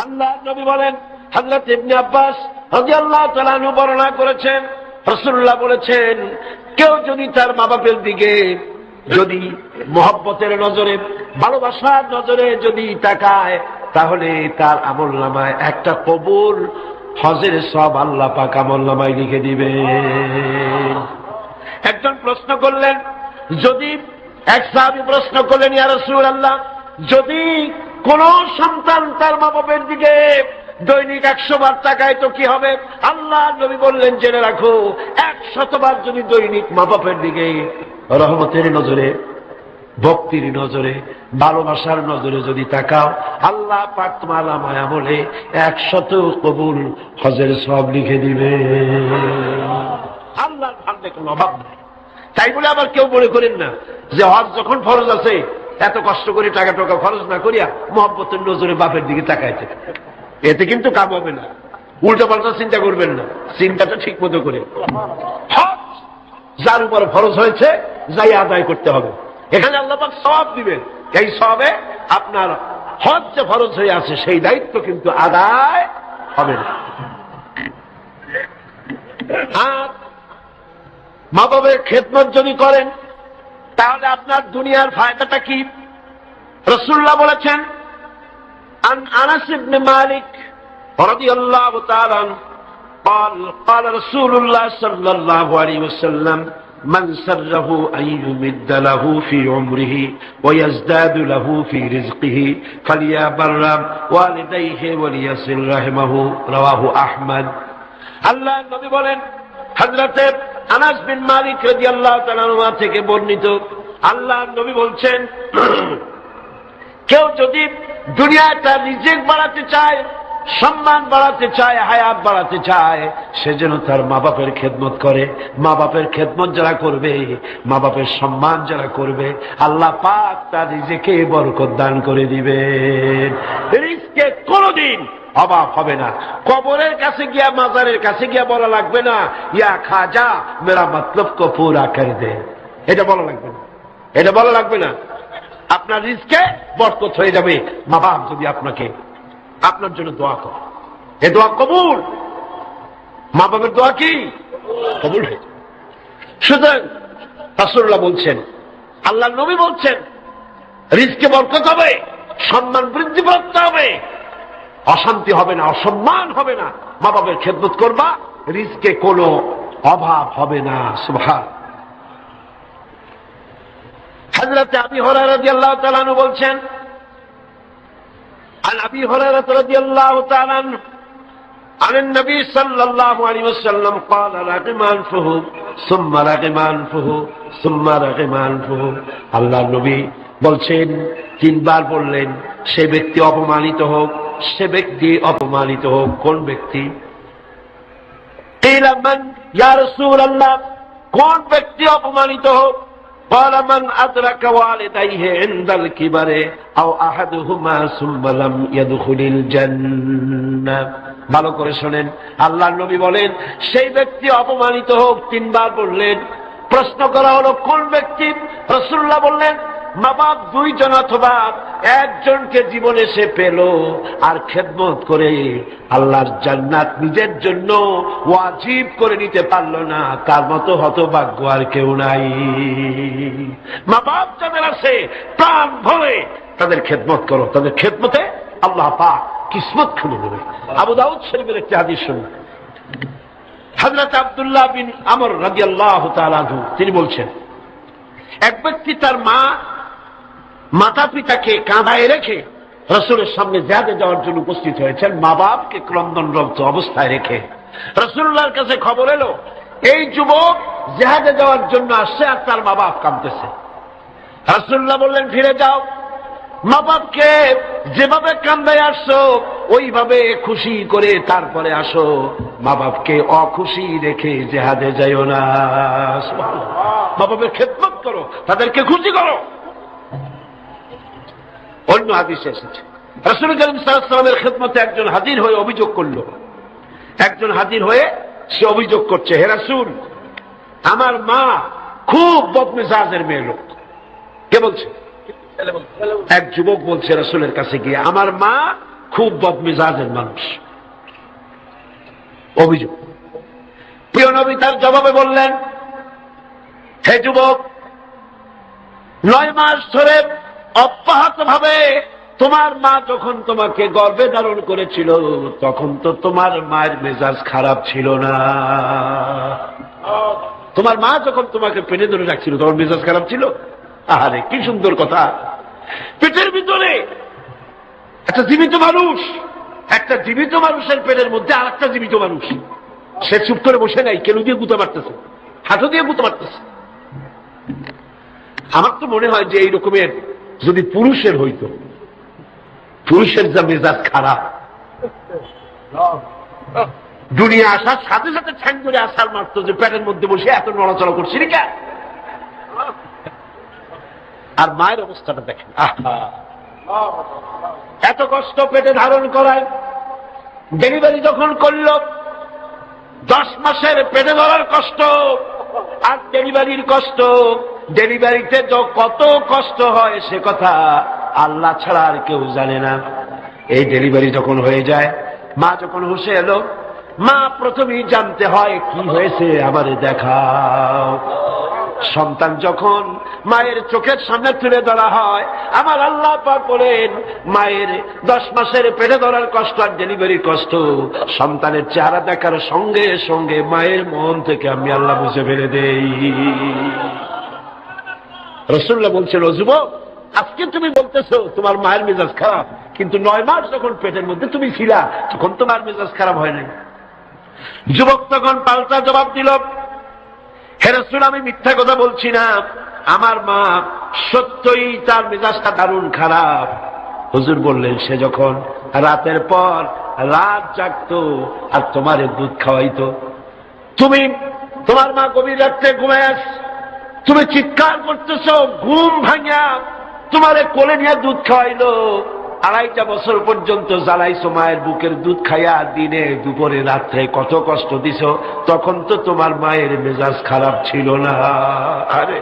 আল্লাহ নবী বলেন, হযরত ইবনে আব্বাস রাদিয়াল্লাহু তাআলা আনহু বর্ণনা করেছেন, রাসূলুল্লাহ বলেছেন, কেউ যদি তার মা বাপের দিকে যদি মহব্বতের নজরে, ভালোবাসার নজরে যদি তাকায়, তাহলে তার আমলনামায় একটা কবুল হজের সওয়াব আল্লাহ পাক আমলনামায় লিখে দিবেন। একজন প্রশ্ন করলেন, যদি এক সাহাবী প্রশ্ন করলেন, ইয়া রাসূলুল্লাহ, যদি কোন সন্তান তার মা বাপের দিকে দৈনিক 100 বার তাকায় তো কি হবে? আল্লাহ নবী বললেন, জেনে রাখো, 100 বার যদি দৈনিক মা বাপের দিকে রহমতের নজরে, ভক্তির নজরে, ভালোবাসার নজরে যদি তাকাও, আল্লাহ পাক তোমার আমলে 100 কবুল হজের সওয়াব লিখে দিবে। আল্লাহর ভান্ডে কোনো অভাব নেই। তাই বলে আবার কেউ মনে করেন না যে হজ যখন ফরজ আছে এত কষ্ট করে টাকা টাকা খরচ না করিয়া মহব্বতের নজরে বাপের দিকে তাকাইতে, এতে কিন্তু কাম হবে না। উল্টো পাল্টা চিন্তা করবেন না, চিন্তাটা ঠিক মতো করে হজ যার উপর ফরজ হয়েছে যাই আদায় করতে হবে। এখানে আল্লাহ পাক সওয়াব দিবেন, এই সওয়াবে আপনার হজ যে ফরজ হয়ে আছে সেই দায়িত্ব কিন্তু আদায় হবে না। আর মা বাবার খেদমত যদি করেন তাহলে আপনার দুনিয়ার ফায়দাটা কি? রাসূলুল্লাহ বলেছেন, আন আনাস ইবনে মালিক রাদিয়াল্লাহু তাআলা قال قال رسول الله صلى الله عليه وسلم من سره أن يمد له في عمره ويزداد له في رزقه فليبر والديه وليصل رحمه رواه أحمد। আল্লাহ নবী বলেন, হযরত আনাস বিন মালিক রাদিয়াল্লাহু তাআলা আনহু থেকে বর্ণিত, আল্লাহ নবী বলছেন, কেউ যদি দুনিয়ায় তার রিজিক বাড়াতে চায়, সম্মান বাড়াতে চায়, হায়াত বাড়াতে চায়, সে যেন তার মা বাপের খেদমত করে। মা বাপের খেদমত যারা করবে, মা বাপের সম্মান যারা করবে, আল্লাহ পাক তার রিজিকে বরকত দান করে দিবেন। রিজকে কোনদিন অভাব হবে না। কবরের কাছে গিয়া, মাজারের কাছে গিয়া বলা লাগবে না, ইয়া খাজা মেরা মতলব কো পুরা কর দে, এটা বলা লাগবে না, এটা বলা লাগবে না। আপনার রিজকে বরকত হয়ে যাবে মা বাপ যদি আপনাকে, আপনার জন্য দোয়া করে। এ দোয়া কবুল, মা বাবার দোয়া কি কবুল হয়ে যাবে। সুতরাং রাসূলুল্লাহ বলছেন, আল্লাহ নবী বলছেন, রিজকে বরকত হবে, সম্মান বৃদ্ধি প্রাপ্ত হবে, অশান্তি হবে না, অসম্মান হবে না। মা বাবার খেদমত করবা, রিজকে কোনো অভাব হবে না। সুবহান। হযরত আবী হুরায়রা রাদিয়াল্লাহু তাআলা আনহু বলছেন, عن أبي هريرة رضي الله تعالى عنه عن النبي صلى الله عليه وسلم قال رغم أنفه ثم رغم أنفه ثم رغم أنفه। আল্লাহ নবী বলছেন, 3 বার বললেন, সে ব্যক্তি অপমানিত হোক, সে ব্যক্তি অপমানিত হোক। কোন ব্যক্তি? قيل من يا رسول الله, কোন ব্যক্তি অপমানিত হোক? قال من أدرك والديه عند الكبر أو أحدهما ثم لم يدخل الجنة। ভালো করে শুনেন, আল্লাহর নবী বলেন, সেই ব্যক্তি অপমানিত হোক। 3 বার বললেন। প্রশ্ন করা হলো, কোন ব্যক্তি? রাসূলুল্লাহ বললেন, মা বাপ 2 জন অথবা একজনকে জীবনে সে পেল আর খেদমত করে আল্লাহর জান্নাত নিজের জন্য ওয়াজিব করে নিতে পারল না, তার মতো হতভাগ্য আর কেউ নাই। মা বাপ যাদের আছে প্রাণ ভরে তাদের খেদমত করো, তাদের খেদমতে আল্লাহ পাক কিসমত খুলে দেবে। আবু দাউদ শরীফের একটি হাদিস শুনুন। হযরত আব্দুল্লাহ বিন আমর রাদিয়াল্লাহু তাআলা আনহু তিনি বলছেন, এক ব্যক্তি তার মাতা পিতাকে কাঁধায় রেখে রাসূলের সামনে জিহাদে যাওয়ার জন্য উপস্থিত হয়েছেন, মা বাপকে ক্রন্দনরত অবস্থায় রেখে। রাসূলুল্লাহর কাছে খবর এলো, এই যুবক জিহাদে যাওয়ার জন্য আসছে আর তার মা বাপ কাঁদতেছে। রাসূলুল্লাহ বললেন, ফিরে যাও, মা বাপকে যেভাবে কান্দায় আসছো ওইভাবে খুশি করে তারপরে আসো, মা বাপকে অখুশি রেখে জিহাদে যাইও না। মা বাপের খেদমত করো, তাদেরকে খুশি করো। অন্য হাদিসে এসেছে, রাসূল করিম সাল্লাল্লাহু আলাইহি ওয়াসাল্লামের খেদমতে একজন হাজির হয়ে অভিযোগ করলো। একজন হাজির হয়ে সে অভিযোগ করছে, হে রাসূল, আমার মা খুব বদমেজাজের মেয়ে লোক। কে বলছে? এক যুবক বলছে রাসূলের কাছে গিয়ে, আমার মা খুব বদমেজাজের মানুষ। অভিযোগ। প্রিয় নবী তার জবাবে বললেন, হে যুবক, 9 মাস ধরে অব্যাহত ভাবে তোমার মা যখন তোমাকে গর্ভে ধারণ করেছিল তখন তো তোমার মায়ের মেজাজ খারাপ ছিল না। তোমার মা যখন তোমাকে পেটে ধরে রাখছিল তোমার মেজাজ খারাপ ছিল? আরে কি সুন্দর কথা। পেটের ভিতরে একটা জীবিত মানুষ, একটা জীবিত মানুষের পেটের মধ্যে আর একটা জীবিত মানুষ, সে চুপ করে বসে নাই, কেন দিয়ে গুঁতো মারতেছে, হাঁটু দিয়ে গুঁতো মারতেছে। আমার তো মনে হয় যে এই রকমের যদি পুরুষের হইতো, পুরুষের যা মেজাজ খারাপ, দুনিয়া আসার সাথে সাথে ঠ্যাং ধরে আসার মারত যে পেটের মধ্যে বসে এত নড়াচড়া করছি কে। আর মায়ের অবস্থাটা দেখেন, এত কষ্ট পেটে ধারণ করায়, ডেলিভারি যখন করল 10 মাসের পেটে ধরার কষ্ট আর ডেলিভারির কষ্ট, ডেলিভারিতে কত কষ্ট হয় সে কথা আল্লাহ ছাড়া আর কেউ জানে না। এই ডেলিভারি যখন হয়ে যায়, মা যখন হুঁশে এলো, মা প্রথমেই জানতে হয় কি হয়েছে আমারে দেখাও। সন্তান যখন মায়ের চোখের সামনে তুলে ধরা হয়, আমার আল্লাহ পাক বলেন মায়ের 10 মাসের পেটে ধরার কষ্ট আর ডেলিভারির কষ্ট সন্তানের চেহারা দেখার সঙ্গে সঙ্গে মায়ের মন থেকে আমি আল্লাহ মুছে ফেলে দেই। রাসূলুল্লাহ বলছেন, ও যুবক, আজকে তুমি বলতেছো তোমার মায়ের মেজাজ খারাপ, কিন্তু 9 মাস যখন পেটের মধ্যে তুমি ছিলা তখন তোমার মেজাজ খারাপ হয় নাই। যুবক তখন পাল্টা জবাব দিল, হে রাসূল, আমি মিথ্যা কথা বলছি না, আমার মা সত্যই তার মেজাজটা দারুণ খারাপ। হুজুর বললেন, সে যখন রাতের পর রাত জাগতো আর তোমারে দুধ খাওয়াইতো, তুমি তোমার মা গভীর রাত্রে ঘুমায়, তুমি চিৎকার করতেছ, ঘুম ভাঙা তোমারে কোলে নিয়ে দুধ খাওয়াইলো, 2.5 বছর পর্যন্ত জ্বালাইছো মায়ের বুকের দুধ খাইয়া, দিনে দুপুরে রাত্রে কত কষ্ট দিছ, তখন তো তোমার মায়ের মেজাজ খারাপ ছিল না। আরে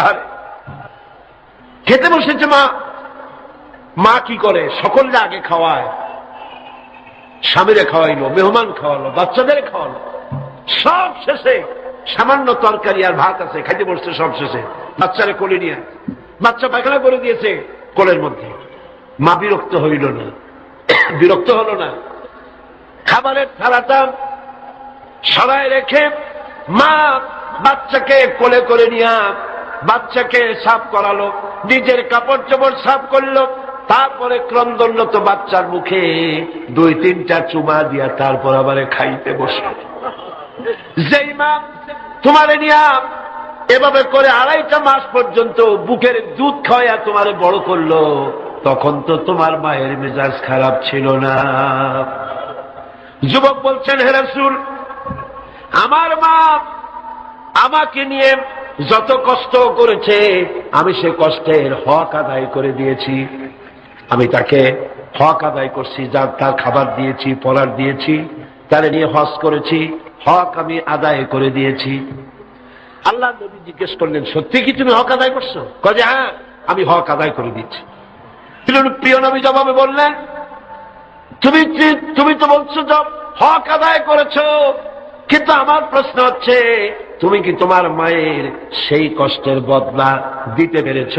আরে খেতে বসেছে মা, মা কি করে, সকলকে আগে খাওয়ায়, স্বামীরে খাওয়াইলো, মেহমান খাওয়ালো, বাচ্চাদের খাওয়ালো, সব শেষে সামান্য তরকারি আর ভাত আছে, খাইতে বসছে সব শেষে, বাচ্চারে কোলে নিয়ে, বাচ্চা পায়খানা করে দিয়েছে কোলের মধ্যে। মা বিরক্ত হইল না, বিরক্ত হলো না, খাবারের থালাটা সরায় রেখে মা বাচ্চাকে কোলে করে নিয়ে বাচ্চাকে সাফ করালো, নিজের কাপড় চোপড় সাফ করলো, তারপরে ক্রন্দনরত বাচ্চার মুখে 2-3টা চুমা দিয়া তারপর আবার খাইতে বসলো। যেই মা তোমারে নিয়া এভাবে করে 2.5 মাস পর্যন্ত বুকের দুধ খাওয়া তোমারে বড় করলো, তখন তো তোমার মায়ের মেজাজ খারাপ ছিল না। যুবক বলছেন, হে রাসূল, আমার মা আমাকে নিয়ে যত কষ্ট করেছে আমি সে কষ্টের হক আদায় করে দিয়েছি, আমি তাকে হক আদায় করছি, যার তার খাবার দিয়েছি, পরার দিয়েছি, তারে নিয়ে হজ করেছি, হক আমি আদায় করে দিয়েছি। আল্লাহ নবী জিজ্ঞেস করলেন, সত্যি কি তুমি হক আদায় করছো? কয় যে হ্যাঁ, আমি হক আদায় করে দিচ্ছি। প্রিয় নবী জবাবে বললেন, তুমি তো বলছো যে হক আদায় করেছো, কিন্তু আমার প্রশ্ন হচ্ছে তুমি কি তোমার মায়ের সেই কষ্টের বদলা দিতে পেরেছ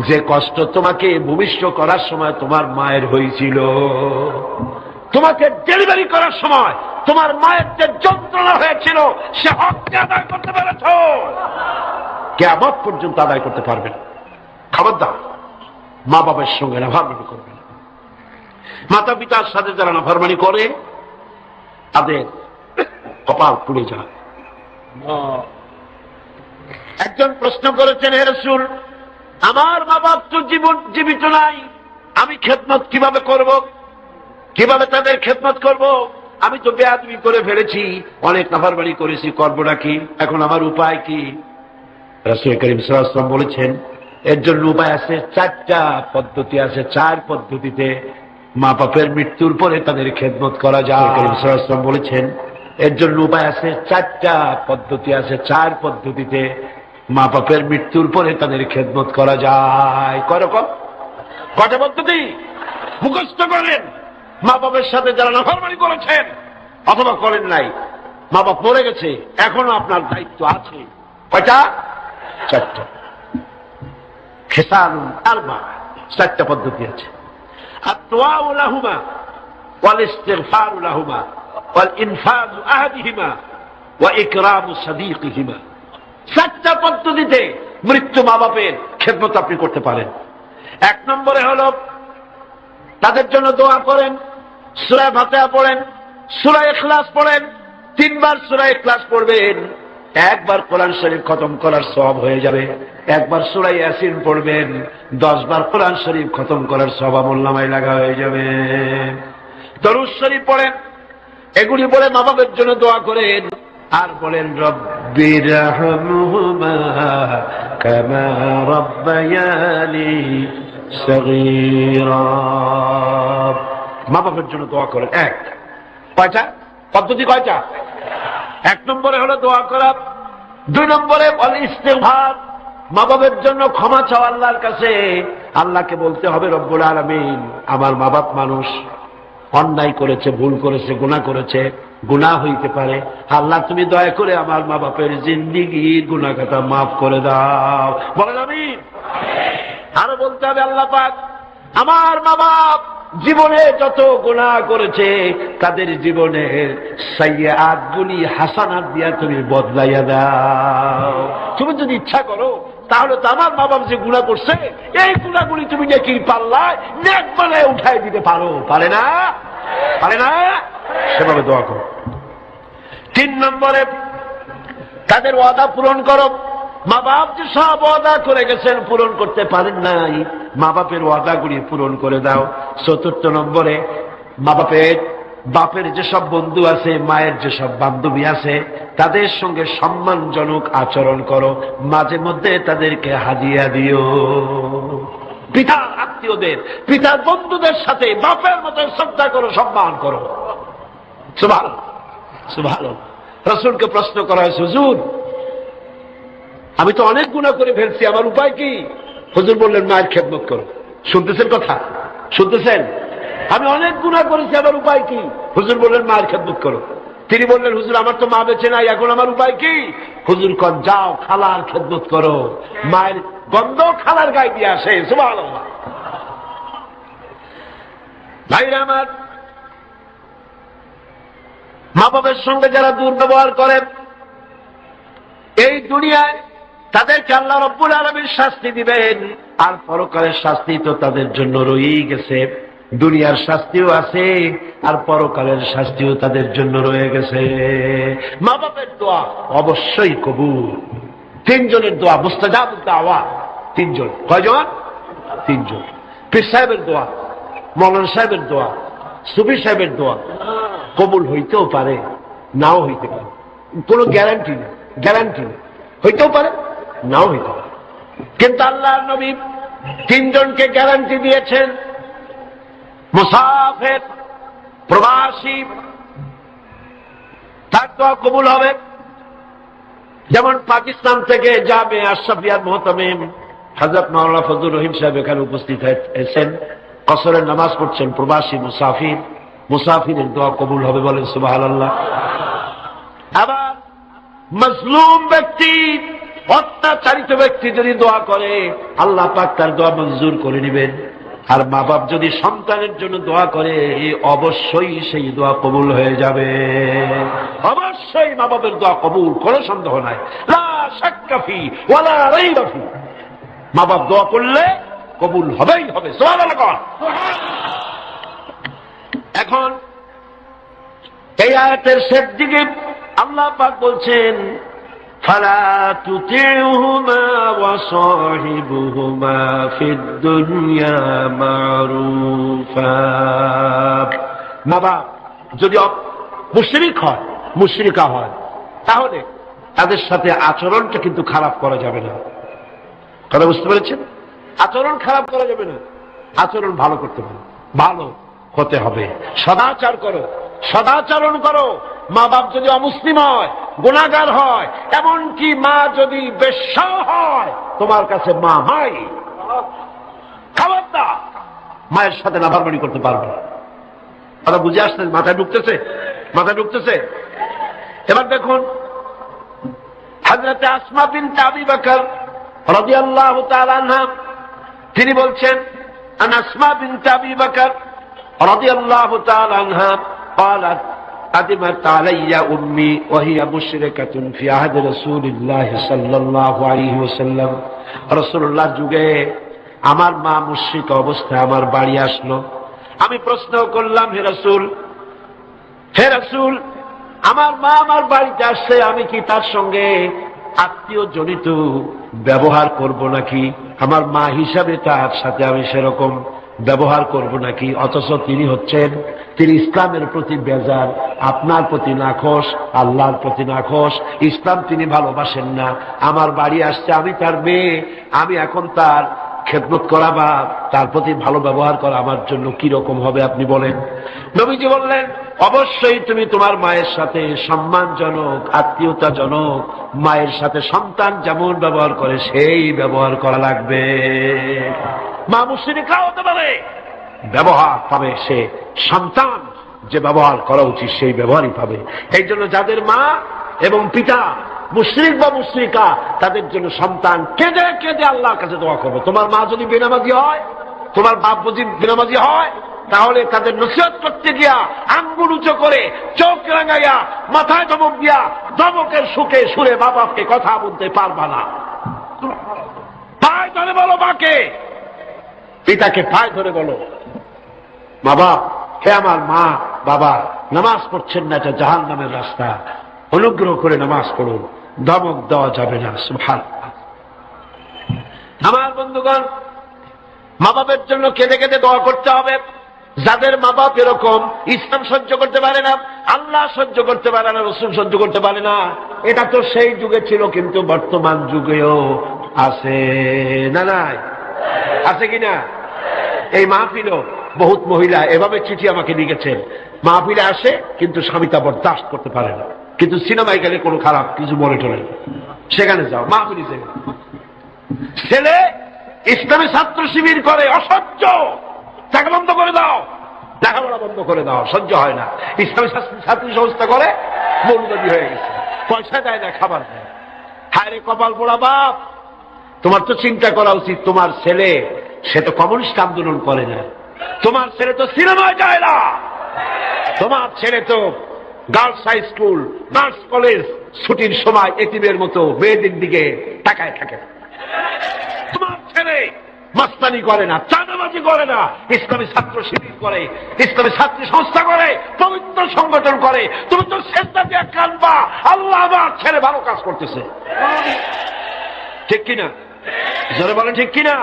যে কষ্ট তোমাকে ভূমিষ্ঠ করার সময় তোমার মায়ের হয়েছিল? তোমাকে ডেলিভারি করার সময় তোমার মায়ের যে যন্ত্রণা হয়েছিল সে হককে আদায় করতে পেরেছ? কিয়ামত পর্যন্ত আদায় করতে পারবেন। খবরদার মা বাবার সঙ্গে নাফরমানি করবেন। মাতা পিতার সাথে যারা নাফরমানি করে তাদের কপাল পুড়ে যায়। একজন প্রশ্ন করেছেন, হে রাসূল, আমার মা বাপ তো জীবিত নাই, আমি খেদমত কিভাবে করব, কিভাবে তাদের খেদমত করব? আমি তো বেয়াদবি করে ফেলেছি, অনেক নাফরমানি করেছি, করবো নাকি? এখন আমার উপায় কি? রাসূল করিম সাল্লাল্লাহু আলাইহি ওয়াসাল্লাম বলেছেন, এর জন্য উপায় আছে, 4টা পদ্ধতি আছে। 4 পদ্ধতিতে মা বাপের মৃত্যুর পরে তাদের খেদমত করা যায়। রাসূল করিম সাল্লাল্লাহু আলাইহি ওয়াসাল্লাম বলেছেন, এর জন্য উপায় আছে, 4টা পদ্ধতি আছে। 4 পদ্ধতিতে মা বাপের মৃত্যুর পরে তাদের খেদমত করা যায়। কয় রকম? কয়টা পদ্ধতি? মুখস্থ করেন। মা বাবার সাথে যারা নাফরমানি করেছেন অথবা করেন নাই, মা বাপ মরে গেছে, এখনো আপনার দায়িত্ব আছে। কয়টা? চারটা। খেসালুন আরবা, চারটা পদ্ধতি আছে। আত-দুআউ লাহুমা ওয়াল ইস্তিগফারু লাহুমা ওয়াল ইনফাযু আহাদিহিমা ওয়া ইকরামু সাদীকিহিমা। চারটা পদ্ধতিতে মৃত্যু মা বাপের খেদমত আপনি করতে পারেন। এক নম্বরে হলো তাদের জন্য দোয়া করেন, সূরা ফাতিহা পড়েন, সূরা ইখলাস পড়েন। 3 বার সূরা ইখলাস পড়বেন, একবার কোরআন শরীফ খতম করার সওয়াব হয়ে যাবে। একবার সূরা ইয়াসিন পড়বেন, 10 বার কোরআন শরীফ খতম করার সওয়াব আমলনামায় লাগা হয়ে যাবে। দরুদ শরীফ পড়েন, এগুলি বলে মা বাবার জন্য দোয়া করেন। আর বলেন রব্বিরহামহুমা কামা রাব্বায়ানি সগীরা। মা বাবার জন্য দোয়া করেন। এক। কয়টা পদ্ধতি? কয়টা? 1 নম্বরে হলো দোয়া করা। 2 নম্বরে ওয়াল ইস্তিগফার, মা বাবার জন্য ক্ষমা চাও আল্লাহর কাছে। আল্লাহকে বলতে হবে রব্বুল আলামিন, আমার মা বাপ মানুষ, অন্যায় করেছে, ভুল করেছে, গুনাহ করেছে, গুনাহ হইতে পারে। আল্লাহ তুমি দয়া করে আমার মা বাপের জিন্দেগির গুনাহ খাতা মাফ করে দাও। বলেন আমিন। আরো বলতে হবে আল্লাহ পাক, আমার মা বাপ জীবনে যত গুনাহ করেছে তাদের জীবনের সাইয়্যাত গুলি হাসানাত দিয়া তুমি বদলাইয়া দাও। তুমি যদি ইচ্ছা করো তাহলে তো আমার মা বাপ যে গুনাহ করছে এই গুনাহগুলি তুমি নাকি পাল্লায় নেক বানায় উঠাই দিতে পারো। পারে না? পারে না? সেভাবে দোয়া করো। 3 নম্বরে তাদের ওয়াদা পূরণ করো। মা বাপ যে সব ওয়াদা করে গেছেন পূরণ করতে পারেন নাই, মা বাপের ওয়াদাগুলি পূরণ করে দাও। 4 নম্বরে বাপের যেসব বন্ধু আছে, মায়ের যেসব বান্ধবী আছে, তাদের সঙ্গে সম্মানজনক আচরণ করো। মাঝে মধ্যে তাদেরকে হাদিয়া দিও। পিতার আত্মীয়দের, পিতার বন্ধুদের সাথে বাপের মতো শ্রদ্ধা করো, সম্মান করো। সুবহানাল্লাহ, সুবহানাল্লাহ। রাসূলকে প্রশ্ন করা হয়েছে, হুজুর আমি তো অনেক গুনাহ করে ফেলছি, আমার উপায় কি? হুজুর বললেন মায়ের খেদমত করো। শুনতেছেন কথা? শুনতেছেন? আমি অনেক গুনাহ করেছি, আমার উপায় কি? হুজুর বললেন মায়ের খেদমত করো। তিনি বললেন হুজুর আমার তো মা বেঁচে নাই, এখন আমার উপায় কি? হুজুর কন যাও খালার খেদমত করো, মায়ের গন্ধ খালার গায়ে দিয়ে আসে। সুবহানাল্লাহ। ভাইরা আমার, মা বাবার সঙ্গে যারা দুর্ব্যবহার করে এই দুনিয়ায় তাদেরকে আল্লাহ রব্বুল আলামিন শাস্তি দিবেন। আর পরকালের শাস্তি তো তাদের জন্য রয়েই গেছে। দুনিয়ার শাস্তিও আছে আর পরকালের শাস্তিও তাদের জন্য রয়ে গেছে। মা বাপের দোয়া অবশ্যই কবুল। 3 জনের দোয়া মুস্তাজাবুদ দাওয়া। 3 জন। কয়জন? 3 জন। পীর সাহেবের দোয়া, মৌলানা সাহেবের দোয়া, সুফি সাহেবের দোয়া কবুল হইতেও পারে, নাও হইতে পারে। কোনো গ্যারান্টি নেই, গ্যারান্টি নেই। হইতেও পারে, নাও হইতে পারে। কিন্তু আল্লাহর নবী 3 জনকে গ্যারান্টি দিয়েছেন। মুসাফির, প্রবাসী, তার দোয়া কবুল হবে। যেমন পাকিস্তান থেকে জামে আশরাফিয়ার মুহতামিম হযরত মাওলানা ফজলুর রহিম সাহেব এখানে উপস্থিত হয়েছেন, কসরের নামাজ পড়ছেন। প্রবাসী মুসাফির, মুসাফিরের দোয়া কবুল হবে, বলেন সুবহানাল্লাহ। আবার মজলুম ব্যক্তি, অত্যাচারিত ব্যক্তি যদি দোয়া করে আল্লাহ পাক তার দোয়া মঞ্জুর করে নেবেন। আর মা বাপ যদি সন্তানের জন্য দোয়া করে অবশ্যই সেই দোয়া কবুল হয়ে যাবে। অবশ্যই মা বাপের দোয়া কবুল, কোনো সন্দেহ নাই। লা শাক্কা ফি ওয়ালা রাইবা ফি। মা বাপ দোয়া করলে কবুল হবেই হবে। সুবহানাল্লাহ। এখন এই আয়াতের শেষ দিকে আল্লাহ পাক বলছেন ফালা তুতিউহুমা ওয়া সাহিবুহুমা ফিদ দুনিয়া মারুফা। মা বাপ যদি মুশরিক হয়, মুশরিকা হয়, তাহলে তাদের সাথে আচরণটা কিন্তু খারাপ করা যাবে না। কথা বুঝতে পেরেছেন? আচরণ খারাপ করা যাবে না, আচরণ ভালো করতে হবে, ভালো হতে হবে। সদাচার করো, সদাচরণ করো। মা বাপ যদি অমুসলিম হয়, গুনাহগার হয়, এমনকি মা যদি বেশ্যা হয়, তোমার কাছে মা মাই। খবরদার মায়ের সাথে নাফরমানি করতে পারবে না। কথা বুঝে আসছে? মাথায় ঢুকতেছে? মাথায় ঢুকতেছে? এবার দেখুন হযরত আসমা বিনত আবি বকর রাদিয়াল্লাহু তাআলা আনহা, তিনি বলছেন আন আসমা বিনত আবি বকর রাদিয়াল্লাহু তাআলা আনহা قالت قدمت علي امي وهي مشركه في عهد رسول الله صلى الله عليه وسلم। রাসূলুল্লাহ যুগে আমার মা মুশরিক অবস্থায় আমার বাড়ি আসলো। আমি প্রশ্ন করলাম, হে রাসূল, হে রাসূল, আমার মা আমার বাড়িতে আসছে, আমি কি তার সঙ্গে আত্মীয় জনিত ব্যবহার করব নাকি? আমার মা হিসাবে তার সাথে আমি সেরকম ব্যবহার করব নাকি? অথচ তিনি ইসলামের প্রতি বেজার, আপনার প্রতি নাখোশ, আল্লাহর প্রতি নাখোশ, ইসলাম তিনি ভালোবাসেন না। আমার বাড়ি আসছে, আমি তার মেয়ে, আমি এখন তার খেদমত করা বা তার প্রতি ভালো ব্যবহার করা আমার জন্য কি রকম হবে আপনি বলেন? নবীজি বললেন, অবশ্যই তুমি তোমার মায়ের সাথে সম্মানজনক, আত্মীয়তাজনক, মায়ের সাথে সন্তান যেমন ব্যবহার করে সেই ব্যবহার করা লাগবে। মা মুশরিকা হতে পারে, ব্যবহার পাবে সে সন্তান যে ব্যবহার করা উচিত সেই ব্যবহারই পাবে। এই জন্য যাদের মা এবং পিতা মুশরিক বা মুশরিকা, তাদের জন্য সন্তান কেঁদে কেঁদে আল্লাহর কাছে দোয়া করবে। তোমার মা যদি বেনামাজি হয়, তোমার বাপ যদি বেনামাজি হয়, তাহলে তাদের নসিহত করতে গিয়া আঙ্গুল উঁচু করে, চোখ রাঙাইয়া, মাথায় ধমক দিয়া, ধমকের সুখে সুরে মা বাপকে কথা বলতে পারবা না। পায়ে ধরে বলো মাকে, পিতাকে পায়ে ধরে বলো, মা বাপ, হে আমার মা বাবা, নামাজ পড়ছেন না, এটা জাহান্নামের রাস্তা, অনুগ্রহ করে নামাজ পড়ুন, ধমক দেওয়া যাবে না। সুবহানাল্লাহ। আমার বন্ধুগণ, মা বাপের জন্য কেঁদে কেঁদে দোয়া করতে হবে। যাদের মা বাপ এরকম, ইসলাম সহ্য করতে পারে না, আল্লাহ সহ্য করতে পারে না, রাসূল সহ্য করতে পারে না, এটা তো সেই যুগে ছিল, কিন্তু বর্তমান যুগেও আছে না? নাই আছে কিনা? এই মাহফিলও বহুত মহিলা এভাবে চিঠি আমাকে লিখেছেন, মাহফিলে আসে কিন্তু স্বামী তা বরদাস্ত করতে পারে না, কিন্তু সিনেমায় গেলে কোনো খারাপ কিছু মনে টলে, সেখানে যাও মাহফিলি। ছেলে ইসলামী ছাত্র শিবির করে, অসহ্য, তাকে বন্ধ করে দাও, লেখাপড়া বন্ধ করে দাও, সহ্য হয় না। ইসলামী ছাত্রী সংস্থা করে, মৌলবাদী হয়ে গেছে, পয়সা দেয় না, খাবার দেয়। হায় রে কপাল পোড়া বাপ, তোমার তো চিন্তা করা উচিত, তোমার ছেলে সে তো কমিউনিস্ট আন্দোলন করে না, তোমার ছেলে তো সিনেমায় যায় না, তোমার ছেলে তো girls high school, girls college ছুটির সময় এতিমের মতো মেয়েদের দিকে তাকায় থাকে। তোমার ছেলে মাস্তানি করে না, চাঁদাবাজি করে না, ইসলামী ছাত্র শিবির করে, ইসলামী ছাত্রী সংস্থা করে, পবিত্র সংগঠন করে। তুমি তো সেজদা দিয়ে কাঁদবা, আল্লাহ আমার ছেলে ভালো কাজ করতেছে। ঠিক কিনা? জোরে বলেন ঠিক কিনা?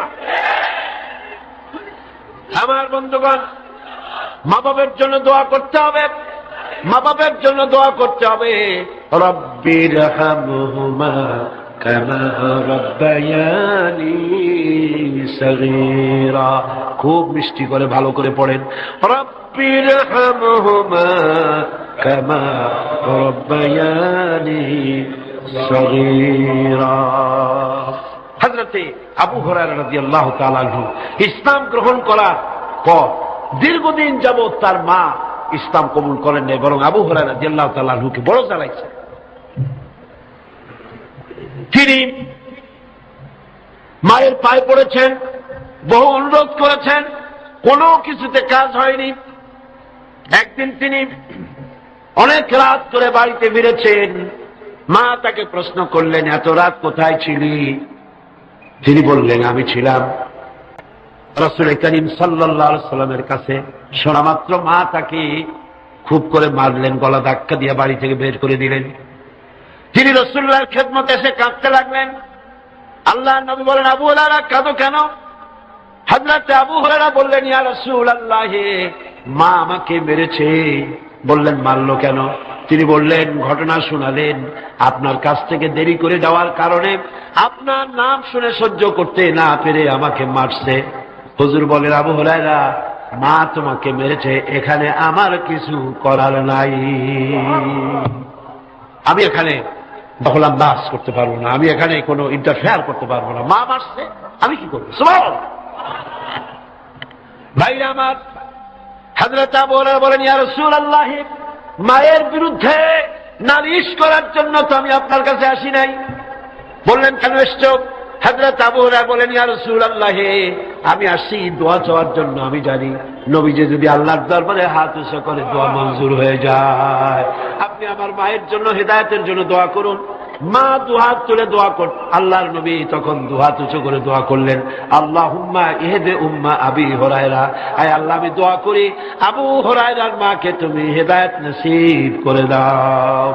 আমার বন্ধুগণ, মা বাবের জন্য দোয়া করতে হবে, মা বাবের জন্য দোয়া করতে হবে। রব্বিরহামহুমা কামা রাব্বায়ানি সগীরা। খুব মিষ্টি করে ভালো করে পড়েন, রব্বিরহামহুমা কামা রাব্বায়ানি সগীরা। হযরতে আবু হুরায়রা রাদিয়াল্লাহু তাআলা আনহু ইসলাম গ্রহণ করার পর দীর্ঘদিন যাবৎ তার মা ইসলাম কবুল করেন নাই, বরং আবু হুরায়রা রাদিয়াল্লাহু তাআলা আনহুকে বড় জ্বালাইছে। তিনি মায়ের পায়ে পড়েছেন, বহু অনুরোধ করেছেন, কোনো কিছুতে কাজ হয়নি। একদিন তিনি অনেক রাত করে বাড়িতে ফিরেছেন, মা তাকে প্রশ্ন করলেন, এত রাত কোথায় ছিলি? তিনি বললেন, আমি ছিলাম রাসূল করিম সাল্লাল্লাহু আলাইহি সাল্লামের কাছে। শোনা মাত্র মা তাকে খুব করে মারলেন, গলা ধাক্কা দিয়ে বাড়ি থেকে বের করে দিলেন। তিনি রাসূলুল্লাহর খেদমতে এসে কাঁদতে লাগলেন। আল্লাহর নবী বলেন, আবু হুরায়রা কাঁদো কেন? হযরত আবু হুরায়রা বললেন, ইয়া রাসূলুল্লাহ, মা আমাকে মেরেছে। বললেন, মারলো কেন? তিনি বললেন, ঘটনা শোনালেন, আপনার কাছ থেকে দেরি করে যাওয়ার কারণে আপনার নাম শুনে সহ্য করতে না পেরে আমাকে মারছে। হুজুর বলেন, আবু হুরায়রা, মা তোমাকে মেরেছে, এখানে আমার কিছু করার নাই, আমি এখানে দখল আন্দাজ করতে পারবো না, আমি এখানে কোনো ইন্টারফেয়ার করতে পারবো না, মা মারছে, আমি কি করবো? সুবহানাল্লাহ। ভাইরা আমার, হযরত আবু হুরায়রা বলেন, ইয়া রাসূলুল্লাহ, মায়ের বিরুদ্ধে নালিশ করার জন্য তো আমি আপনার কাছে আসি নাই। বললেন, কেন এসছো? হযরত আবু হুরায়রা বলেন, ইয়া রাসূলুল্লাহ, আমি আসি দোয়া চাওয়ার জন্য। আমি জানি নবীজি যদি আল্লাহর দরবারে হাত উঁচু করে দোয়া মঞ্জুর হয়ে যায়। আপনি আমার মায়ের জন্য হেদায়েতের জন্য দোয়া করুন। মা দুহাত তুলে দোয়া কর। আল্লাহর নবী তখন দুহাত উঁচু করে দোয়া করলেন, আল্লাহুম্মা ইহদি উম্মা আবি হুরায়রা, আয় আল্লাহ, আমি দোয়া করি আবু হুরায়রার মাকে তুমি হেদায়েত নসিব করে দাও।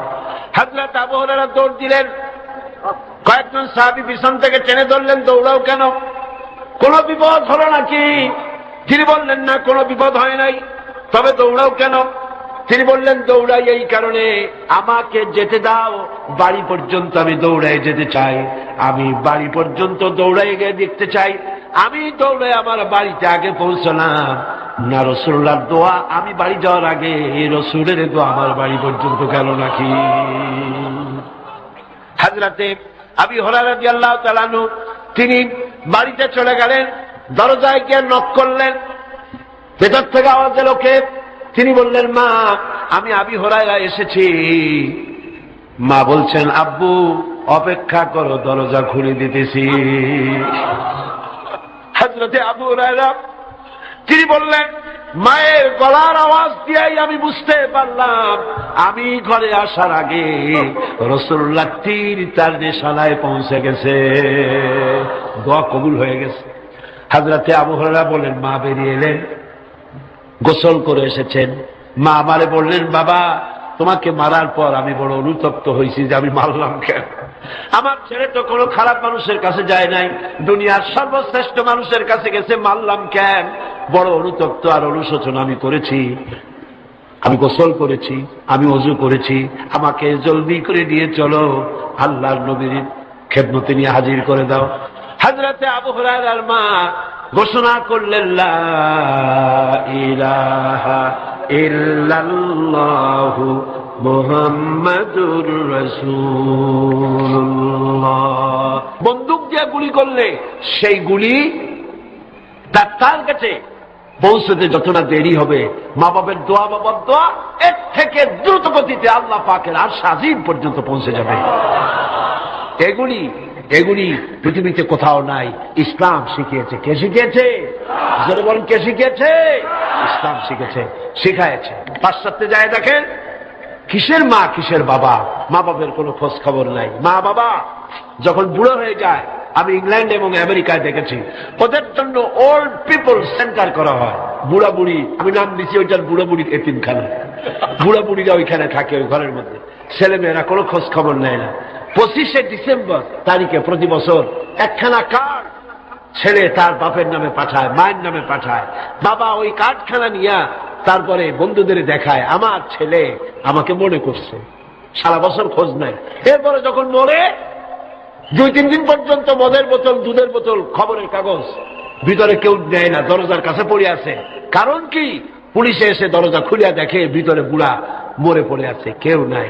হযরত আবু হুরায়রা দৌড় দিলেন। কয়েকজন সাহাবী পিছন থেকে টেনে ধরলেন, দৌড়াও কেন? কোন বিপদ হলো নাকি? তিনি বললেন, না, কোনো বিপদ হয় নাই। তবে দৌড়াও কেন? তিনি বললেন, দৌড়াই এই কারণে, আমাকে যেতে দাও, বাড়ি পর্যন্ত আমি দৌড়াই যেতে চাই। আমি বাড়ি পর্যন্ত দৌড়াই গিয়ে দেখতে চাই আমি দৌড়ে আমার বাড়িতে আগে পৌঁছলাম না রাসূলুল্লাহর দোয়া আমি বাড়ি যাওয়ার আগে রাসূলের দোয়া আমার বাড়ি পর্যন্ত গেল নাকি। হযরতে আবু হুরায়রা রাদিয়াল্লাহু তাআলা আনহু তিনি বাড়িতে চলে গেলেন, দরজায় গিয়ে নক করলেন। ভেতর থেকে আওয়াজ এলো, কে? তিনি বললেন, মা, আমি আবু হুরায়রা এসেছি। মা বলছেন, আব্বু অপেক্ষা করো, দরজা খুলে দিতেছি। হযরতে আবু হুরায়রা তিনি বললেন, মায়ের গলার আওয়াজ দিয়েই আমি বুঝতে পারলাম আমি ঘরে আসার আগে রাসূলুল্লাহ তীর তার নিশানায় পৌঁছে গেছে, দোয়া কবুল হয়ে গেছে। হযরতে আবু হুরায়রা বলেন, মা বেরিয়ে এলেন, গোসল করে এসেছেন। মা আমারে বললেন, বাবা, তোমাকে মারার পর আমি বড় অনুতপ্ত হয়েছি যে আমি মারলাম কেন। আমার ছেলে তো কোনো খারাপ মানুষের কাছে যায় নাই, দুনিয়ার সর্বশ্রেষ্ঠ মানুষের কাছে গেছে, মারলাম কেন? বড় অনুতপ্ত আর অনুশোচনা আমি করেছি। আমি গোসল করেছি, আমি ওযু করেছি, আমাকে জলদি করে নিয়ে চলো, আল্লাহর নবীর খেদমতে নিয়ে হাজির করে দাও। হযরতে আবু হুরায়রার মা ঘোষণা করলেন, লা ইলাহা ইল্লাল্লাহু মুহাম্মাদুর রাসূলুল্লাহ। বন্দুক দিয়ে গুলি করলে সেই গুলি তার টার্গেটে পৌঁছতে যতটা দেরি হবে, মা বাবার দোয়া, বাবার দোয়া এর থেকে দ্রুত গতিতে আল্লাহ পাকের আরশ আজিম পর্যন্ত পৌঁছে যাবে। এগুলি পৃথিবীতে কোথাও নাই, ইসলাম শিখিয়েছে। কে শিখিয়েছে? যারা বলেন, কে শিখিয়েছে? ইসলাম শিখেছে, শিখায়েছে। পাশ্চাত্যে যায় দেখেন, কিসের মা কিসের বাবা, মা বাবার কোনো খোঁজ খবর নাই। মা বাবা যখন বুড়ো হয়ে যায়, আমি ইংল্যান্ড এবং আমেরিকায় দেখেছি, ওদের জন্য ওল্ড পিপল সেন্টার করা হয়। বুড়া বুড়ি, আমি নাম দিচ্ছি ওইটার বুড়া বুড়ির এতিমখানা। বুড়া বুড়িরা ওইখানে থাকে, ওই ঘরের মধ্যে। ছেলে মেয়েরা কোনো খোঁজ খবর নেয় না। 25শে ডিসেম্বর তারিখে প্রতি বছর একখানা কার্ড ছেলে তার বাপের নামে পাঠায়, মায়ের নামে পাঠায়। বাবা ওই কার্ডখানা নিয়ে তারপরে বন্ধুদের দেখায়, আমার ছেলে আমাকে মনে করছে। সারা বছর খোঁজ নাই। এরপরে যখন মরে 2-3 দিন পর্যন্ত মদের বোতল, দুধের বোতল, খবরের কাগজ ভিতরে কেউ নেয় না, দরজার কাছে পড়ে আছে। কারণ কি? পুলিশে এসে দরজা খুলিয়া দেখে ভিতরে বুড়া মরে পড়ে আছে, কেউ নাই,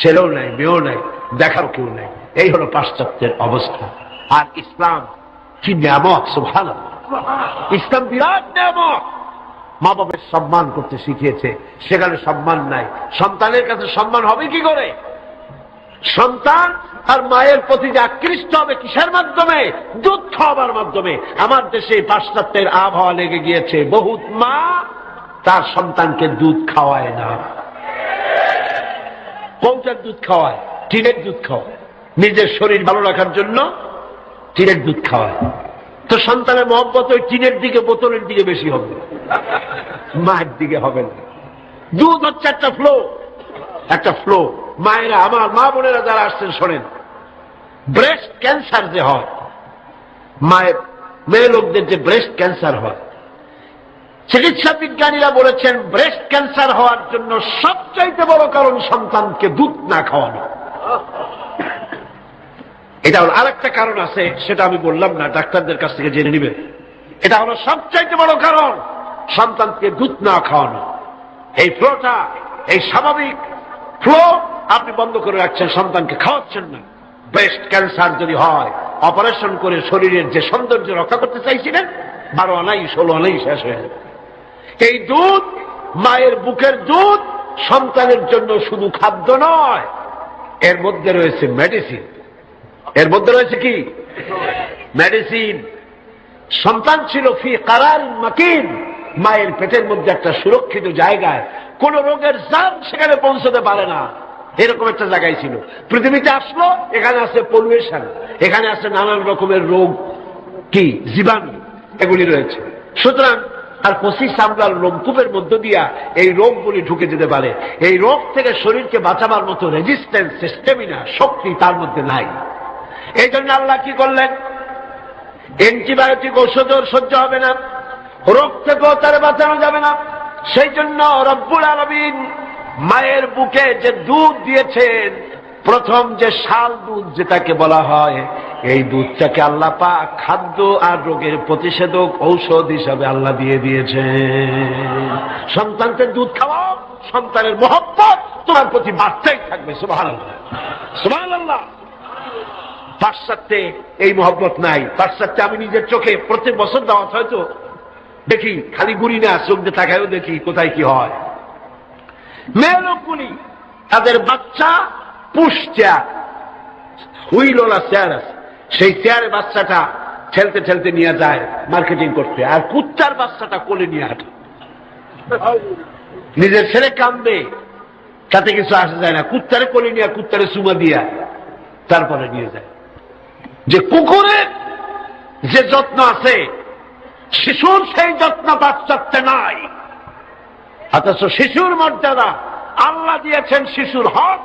ছেলেও নাই, মেয়েও নাই, দেখার কেউ নাই। এই হলো পাশ্চাত্যের অবস্থা। আর ইসলাম কি নিয়ামত! সুবহানাল্লাহ, ইসলাম বিরাট নিয়ামত। মা বাবার সম্মান করতে শিখিয়েছে, সেখানে সম্মান নাই। সন্তানের কাছে সম্মান হবে কি করে? সন্তান আর মায়ের প্রতি যে আকৃষ্ট হবে কিসের মাধ্যমে? দুধ খাওয়াবার মাধ্যমে। আমার দেশে পাশ্চাত্যের আবহাওয়া লেগে গিয়েছে, বহুত মা তার সন্তানকে দুধ খাওয়ায় না। কৌটার দুধ খাওয়ায়, টিনের দুধ খাওয়ায়, নিজের শরীর ভালো রাখার জন্য টিনের দুধ খাওয়ায়। তো সন্তানের মহব্বত ওই টিনের দিকে, বোতলের দিকে বেশি হবে, মায়ের দিকে হবে না। দুধ হচ্ছে একটা ফ্লো, একটা ফ্লো। মায়েরা, আমার মা বোনেরা যারা আসছেন শোনেন, ব্রেস্ট ক্যান্সার যে হয়, মায়ের মেয়ে লোকদের যে ব্রেস্ট ক্যান্সার হয়, চিকিৎসা বিজ্ঞানীরা বলেছেন ব্রেস্ট ক্যান্সার হওয়ার জন্য সবচাইতে বড় কারণ সন্তানকে দুধ না খাওয়ানো। এটা হল আরেকটা কারণ আছে, সেটা আমি বললাম না, ডাক্তারদের কাছ থেকে জেনে নিবে। এটা হলো সবচাইতে বড় কারণ, সন্তানকে দুধ না খাওয়ানো। এই ফ্লোটা, এই স্বাভাবিক ফ্লো আপনি বন্ধ করে রাখছেন, সন্তানকে খাওয়াচ্ছেন না। ব্রেস্ট ক্যান্সার যদি হয়, অপারেশন করে শরীরের যে সৌন্দর্য রক্ষা করতে চাইছিলেন, 12 আনাই 16 আনাই শেষ হয়ে যাবে। এই দুধ, মায়ের বুকের দুধ সন্তানের জন্য শুধু খাদ্য নয়, এর মধ্যে রয়েছে মেডিসিন। এর মধ্যে রয়েছে কি? মেডিসিন। সন্তান ছিল ফি কারার মাকিন, মায়ের পেটের মধ্যে একটা সুরক্ষিত জায়গায়, কোন রোগের জান সেখানে পৌঁছতে পারে না, এরকম একটা জায়গায় ছিল। পৃথিবীতে আসলো, এখানে আছে পলিউশন, এখানে আছে নানান রকমের রোগ, কি জীবাণু, এগুলি রয়েছে। সুতরাং আর কচি চামড়ার লোমকূপের মধ্য দিয়া এই রোগগুলি ঢুকে যেতে পারে। এই রোগ থেকে শরীরকে বাঁচাবার মতো রেজিস্ট্যান্স, স্টেমিনা, শক্তি তার মধ্যে নাই। এই জন্য আল্লাহ কি করলেন? অ্যান্টিবায়োটিক ঔষধও সহ্য হবে না, রোগ থেকেও তার বাঁচানো যাবে না। সেই জন্য রব্বুল আলামিন মায়ের বুকে যে দুধ দিয়েছেন, প্রথম যে শাল দুধ যেটাকে বলা হয়, এই দুধটাকে আল্লাহ পাক খাদ্য আর রোগের প্রতিষেধক ঔষধ হিসাবে আল্লাহ দিয়ে দিয়েছেন। সন্তানকে দুধ খাওয়াও, সন্তানের মহব্বত তোমার প্রতি বাড়তেই থাকবে। সুবহানাল্লাহ, সুবহানাল্লাহ। পাশ্চাত্যে এই মহব্বত নাই। পাশ্চাত্যে আমি নিজের চোখে প্রত্যেক বছর দাওয়াত হয়তো দেখি, খালি গুলি না, চোখ দিয়ে তাকায়ও দেখি কোথায় কি হয়। মেয়ে লোকগুলি তাদের বাচ্চা পুশ চেয়ার, হুইলওয়ালা চেয়ার আছে, সেই চেয়ারে বাচ্চাটা ঠেলতে ঠেলতে নিয়ে যায় মার্কেটিং করতে, আর কুত্তার বাচ্চাটা কোলে নিয়ে হাঁটে। নিজের ছেলে কান্দে, তাতে কিছু আসা যায় না, কুত্তারে কোলে নিয়ে কুত্তারে চুমা দিয়া তারপরে নিয়ে যায়। যে কুকুরের যে যত্ন আছে, শিশুর সেই যত্ন পাশ্চাত্যে নাই। অথচ শিশুর মর্যাদা আল্লাহ দিয়েছেন, শিশুর হক,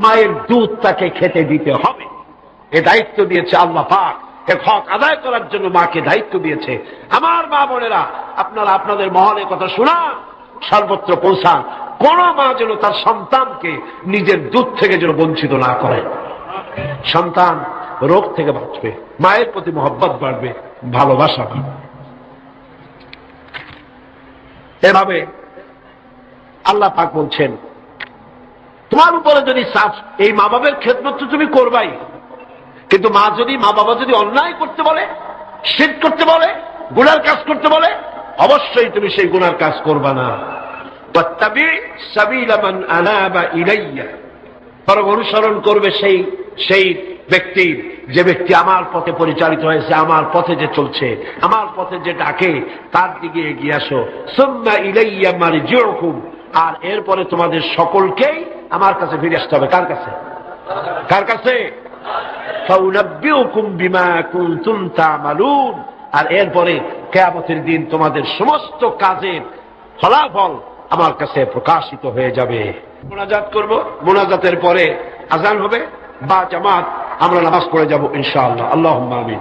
মায়ের দুধ তাকে খেতে দিতে হবে। এ দায়িত্ব দিয়েছে আল্লাহ পাক। এ হক আদায় করার জন্য মাকে দায়িত্ব দিয়েছে। আমার মা বোনেরা, আপনারা আপনাদের মহলে কথা শোনান, সর্বত্র পৌঁছান, কোন মা যেন তার সন্তানকে নিজের দুধ থেকে যেন বঞ্চিত না করে। সন্তান রোগ থেকে বাঁচবে, মায়ের প্রতি মহব্বত বাড়বে, ভালোবাসা বাড়বে। এভাবে আল্লাহ পাক বলছেন, তোমার উপরে যদি চাপ, এই মা বাবার খেদমত তো তুমি করবাই, কিন্তু মা বাবা যদি অন্যায় করতে বলে, শিরক করতে বলে, গুনার কাজ করতে বলে, অবশ্যই তুমি সেই গুনার কাজ করবা না। ওয়াত্তাবি সাবিলা মান আনাবা ইলাইয়া, বরং অনুসরণ করবে সেই ব্যক্তির, যে ব্যক্তি আমার পথে পরিচালিত হয়েছে, আমার পথে যে চলছে, আমার পথে যে ডাকে, তার দিকে এগিয়ে আসো। সুম্মা ইলাইয়া মারজিউকুম, আর এরপরে তোমাদের সকলকেই আমার কাছে ফিরে আসতে হবে। কার কাছে? কার কাছে? ফাউনাব্বিউকুম বিমা কুনতুম তা'মালুন, আর এরপরে কিয়ামতের দিন তোমাদের সমস্ত কাজের ফলাফল আমার কাছে প্রকাশিত হয়ে যাবে। মোনাজাত করব, মোনাজাতের পরে আযান হবে, বা জামাত আমরা নামাজ পড়ে যাব ইনশাআল্লাহ। আল্লাহুম্মা আমিন।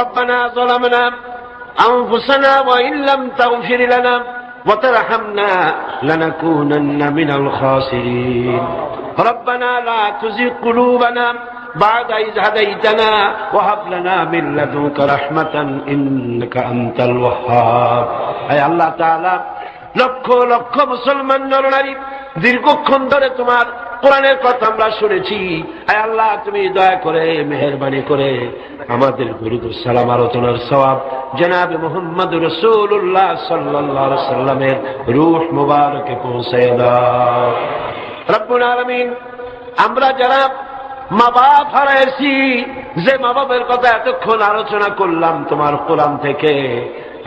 রব্বানা যালামনা আনফুসানা ওয়া ইন লাম তাগফির লানা ওয়া তারহামনা লানাকুনান্না মিনাল খাসিরিন। রব্বানা লা তুযিগ কুলুবানা বা'দা ইয হাদাইতানা ওয়া হাব লানা মিন লাদুনকা রাহমাতান ইন্নাকা আনতাল ওয়াহ্হাব। হে আল্লাহ তাআলা, লক্ষ লক্ষ মুসলমান নরনারী দীর্ঘক্ষণ ধরে তোমার কোরআনের কথা আমরা শুনেছি। আয় আল্লাহ, তুমি দয়া করে মেহেরবানি করে আমাদের দুরূদ ও সালাম আলোচনার সওয়াব জনাবে মুহাম্মদ রাসূলুল্লাহ সাল্লাল্লাহু আলাইহি ওয়াসাল্লামের রূহ মুবারকে পৌঁছায় দাও। রব্বুল আলামিন, আমরা যারা মা বাপ হারাইছি, যে মা বাপের কথা এতক্ষণ আলোচনা করলাম তোমার কোরআন থেকে,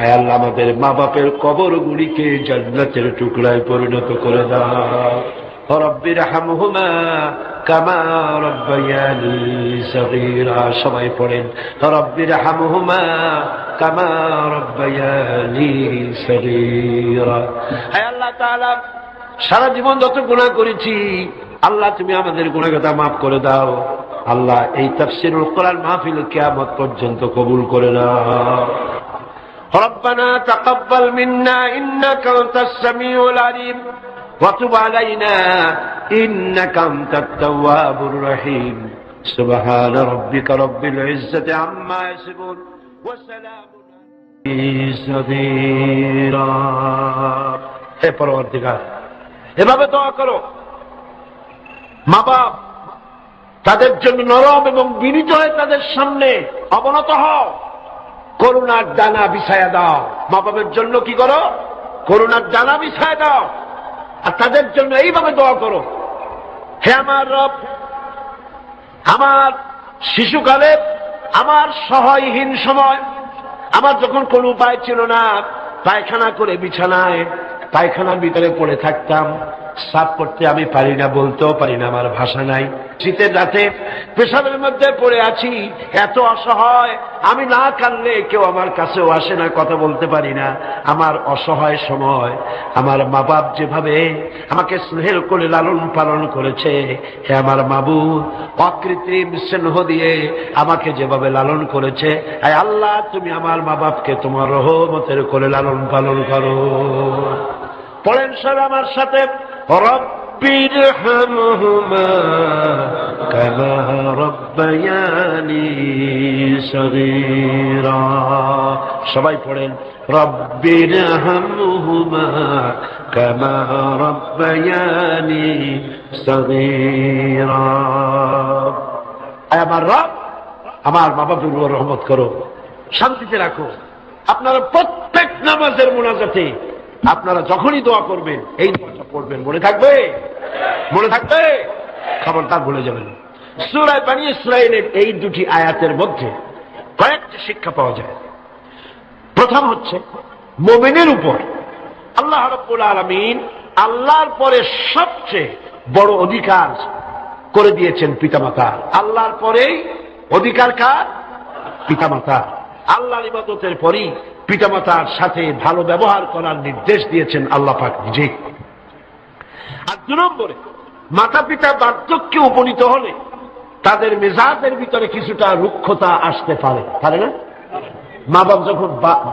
আয় আল্লাহ, আমাদের মা বাপের কবরগুলিকে জান্নাতের টুকরায় পরিণত করে দাও। রব্বিরহামহুমা কামা রব্বায়ানি সগীরা। সবাই পড়েন, রব্বিরহামহুমা কামা রব্বায়ানি সগীরা। হে আল্লাহ তাআলা, সারা জীবন যত গুনাহ করেছি, আল্লাহ তুমি আমাদের গুনাহগাতা মাফ করে দাও। আল্লাহ, এই তাফসীরুল কোরআন মাহফিল কিয়ামত পর্যন্ত কবুল করে নাও। ربنا تقبل منا إنك أنت السميع العليم وتب علينا إنك أنت التواب الرحيم سبحان ربك رب العزة عما يصفون وسلام صغيرا। হে পরবর্তীকার, এভাবে দোয়া করো। মা বাপ, তাদের জন্য নরম এবং বিনীত হয়ে তাদের সামনে অবনত হও। করুণার ডানা বিছায়া দাও। মা বাবার জন্য কি করো? করুণার ডানা বিছায়া দাও, আর তাদের জন্য এইভাবে দোয়া করো, হে আমার রব, আমার শিশুকালে, আমার সহায়হীন সময়, আমার যখন কোনো উপায় ছিল না, পায়খানা করে বিছানায় পায়খানার ভিতরে পড়ে থাকতাম, সাফ করতে আমি পারি না, বলতেও পারি না, আমার ভাষা নাই। শীতের রাতে পেশাবের মধ্যে পড়ে আছি, এত অসহায়, আমি না কাঁদলে কেউ আমার কাছেও আসে না, কথা বলতে পারি না। আমার অসহায় সময় আমার মা বাপ যেভাবে আমাকে স্নেহের করে লালন পালন করেছে, হে আমার মাবুদ, অকৃত্রিম স্নেহ দিয়ে আমাকে যেভাবে লালন করেছে, আয় আল্লাহ, তুমি আমার মা বাপকে তোমার রহমতের করে লালন পালন করো। পড়েন সব আমার সাথে, রব্বিরহামহুমা কামা রাব্বায়ানি সগীরা। সবাই পড়েন, রব্বিরহামহুমা কামা রাব্বায়ানি সগীরা। আমার রব, আমার মা বাবার উপর রহমত করো, শান্তিতে রাখো। আপনারা প্রত্যেক নামাজের মুনাজাতে আপনারা যখনই দোয়া করবেন এই দোয়াটা পড়বেন, মনে থাকবে? মনে থাকবে? খবরদার ভুলে যাবেন। সূরা বনী ইসরাঈলের এই দুটি আয়াতের মধ্যে কয়েকটি শিক্ষা পাওয়া যায়। প্রথম হচ্ছে, মুমিনের উপর আল্লাহ রাব্বুল আলামিন আল্লাহর পরে সবচেয়ে বড় অধিকার করে দিয়েছেন পিতামাতা। আল্লাহর পরেই অধিকার কার? পিতামাতা। আল্লাহর ইবাদতের পরই পিতামাতার সাথে ভালো ব্যবহার করার নির্দেশ দিয়েছেন আল্লাহ পাক নিজে। আর 2 নম্বরে, মাতা পিতা বার্ধক্যে উপনীত হলে তাদের মেজাজের ভিতরে কিছুটা রুক্ষতা আসতে পারে, পারে না? মা বাপ যখন,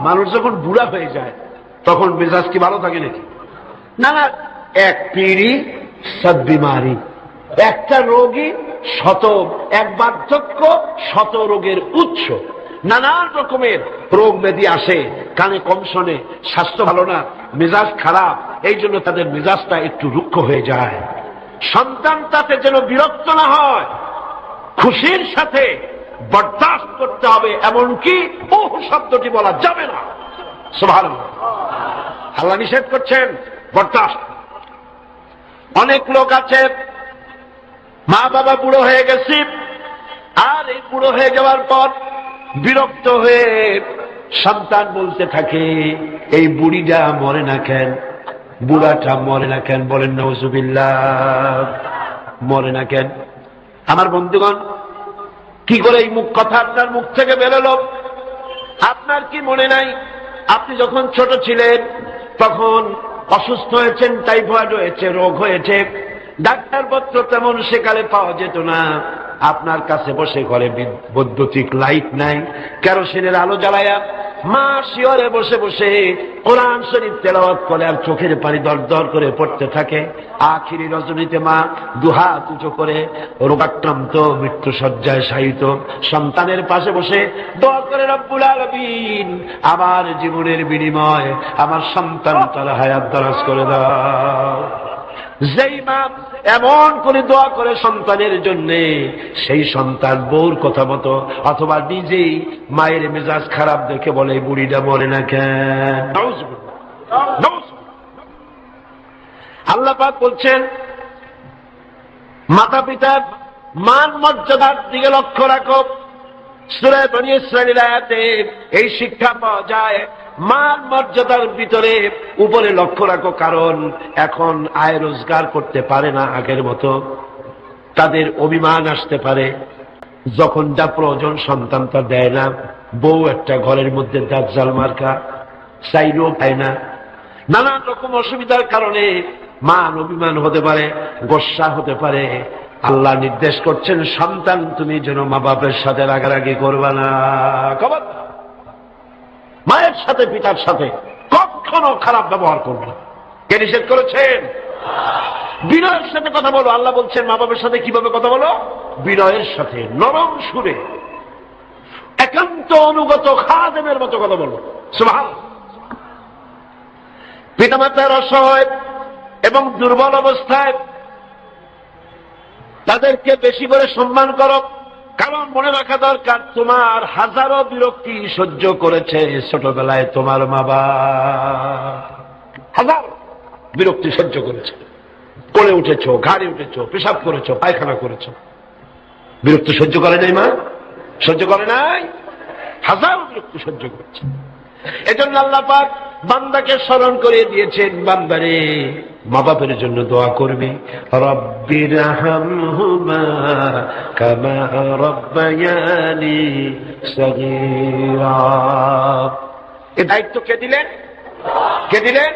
মানুষ যখন বুড়া হয়ে যায় তখন মেজাজ কি ভালো থাকে নাকি? না না, এক পিড়ি সব বিমারি, একটা রোগী এক বার্ধক্য শত রোগের উৎস। নানান রকমের রোগ ব্যাধি আসে, কানে কম শোনে, স্বাস্থ্য ভালো না, মেজাজ খারাপ, এই জন্য তাদের মেজাজটা একটু রুক্ষ হয়ে যায়। সন্তান তাতে যেন বিরক্ত না হয়, খুশির সাথে বরদাস্ত করতে হবে, এমনকি ওহ শব্দটি বলা যাবে না। সুবহানাল্লাহ, আল্লাহ নিষেধ করছেন বরদাস্ত। অনেক লোক আছে, মা বাবা বুড়ো হয়ে গেছে, আর এই বুড়ো হয়ে যাওয়ার পর বিরক্ত হয়ে সন্তান বলতে থাকে, এই বুড়িটা মরে না কেন, বুড়াটা মরে না কেন? বলেন নাউজুবিল্লাহ, মরে না কেন? আমার বন্ধুগণ, কি করে এই কথা আপনার মুখ থেকে বেরোলো? আপনার কি মনে নাই, আপনি যখন ছোট ছিলেন তখন অসুস্থ হয়েছেন, টাইফয়েড হয়েছে, রোগ হয়েছে, ডাক্তারপত্র তেমন সেকালে পাওয়া যেত না, আপনার কাছে বসে ঘরে বৈদ্যুতিক লাইট নাই, কেরোসিনের আলো জ্বালায়া মা শিয়রে বসে বসে কোরআন শরীফ তেলাওয়াত করে আর চোখের পানি দর দর করে পড়তে থাকে। আখিরি রজনীতে মা দুহাত উঁচু করে রোগাক্রান্ত মৃত্যু শয্যায় শায়িত সন্তানের পাশে বসে দোয়া করে, রব্বুল আলামিন, আমার জীবনের বিনিময় আমার সন্তান তার হায়াত দারাজ করে দাও। যেই মা এমন করে দোয়া করে সন্তানের জন্য, সেই সন্তান বউর কথা মতো অথবা নিজেই মায়ের মেজাজ খারাপ দেখে বলে, বুড়িটা মরে না কেন? আল্লাহ পাক বলছেন, মাতা পিতার মান মর্যাদার দিকে লক্ষ্য রাখো। সূরা বনী ইসরাঈলের আয়াতে এই শিক্ষা পাওয়া যায়, মান মর্যাদার ভিতরে উপরে লক্ষ্য রাখো, কারণ এখন আয় রোজগার করতে পারে না আগের মতো, তাদের অভিমান আসতে পারে, যখন যা প্রয়োজন সন্তানটা দেয় না, বউ একটা ঘরের মধ্যে দাজ্জাল মার্কা, চাইলেও পায় না, নানান রকম অসুবিধার কারণে মান অভিমান হতে পারে, গোসা হতে পারে। আল্লাহ নির্দেশ করছেন, সন্তান তুমি যেন মা বাপের সাথে রাগারাগি করবা না, মায়ের সাথে পিতার সাথে কখনো খারাপ ব্যবহার করবে না। কে নিষেধ করেছেন? বিনয়ের সাথে কথা বলো। আল্লাহ বলছেন, মা বাবার সাথে কিভাবে কথা বলো? বিনয়ের সাথে, নরম সুরে, একান্ত অনুগত খাদেমের মতো কথা বলো। সুবহানাল্লাহ। পিতামাতার অসহায় এবং দুর্বল অবস্থায় তাদেরকে বেশি করে সম্মান করো, কারণ মনে রাখা দরকার, তোমার হাজারো বিরক্তি সহ্য করেছে ছোটবেলায় তোমার মা বাবা, হাজার বিরক্তি সহ্য করেছে। কোলে উঠেছো, ঘাড়ে উঠেছো, পেশাব করেছো, পায়খানা করেছো, বিরক্তি সহ্য করে নাই মা? সহ্য করে নাই? হাজার বিরক্তি সহ্য করেছে। এজন্য আল্লাহ পাক বান্দাকে স্মরণ করে দিয়েছেন, বান্দারে মা বাপের জন্য দোয়া করবে, রব্বিরহামহুমা কামা রাব্বায়ানি সগীরা। এই দায়িত্ব কে দিলেন? কে দিলেন?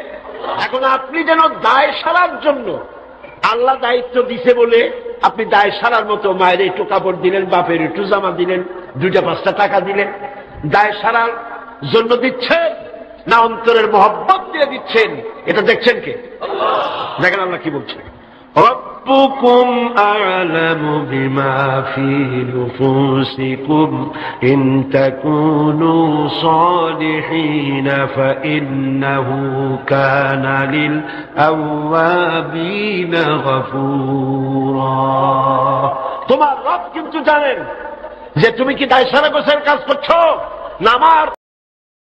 এখন আপনি যেন দায় সারার জন্য, আল্লাহ দায়িত্ব দিছে বলে আপনি দায় সারার মতো মায়ের একটু কাপড় দিলেন, বাপের একটু জামা দিলেন, 2-5টা টাকা দিলেন, দায় সারার জন্য দিচ্ছেন না অন্তরের মহব্বত দিয়ে দিচ্ছেন? এটা দেখছেন কে? দেখেন আল্লাহ কি বলছেন, রব্বুকুম আ'লামু বিমা ফী নুফুসিকুম ইন তাকুনু সালিহিন ফাইন্নাহু কানা লিল আওয়াবিনা গফুরা। তোমার রব কিন্তু জানেন যে তুমি কি দায় সারা গোছের কাজ করছো না আমার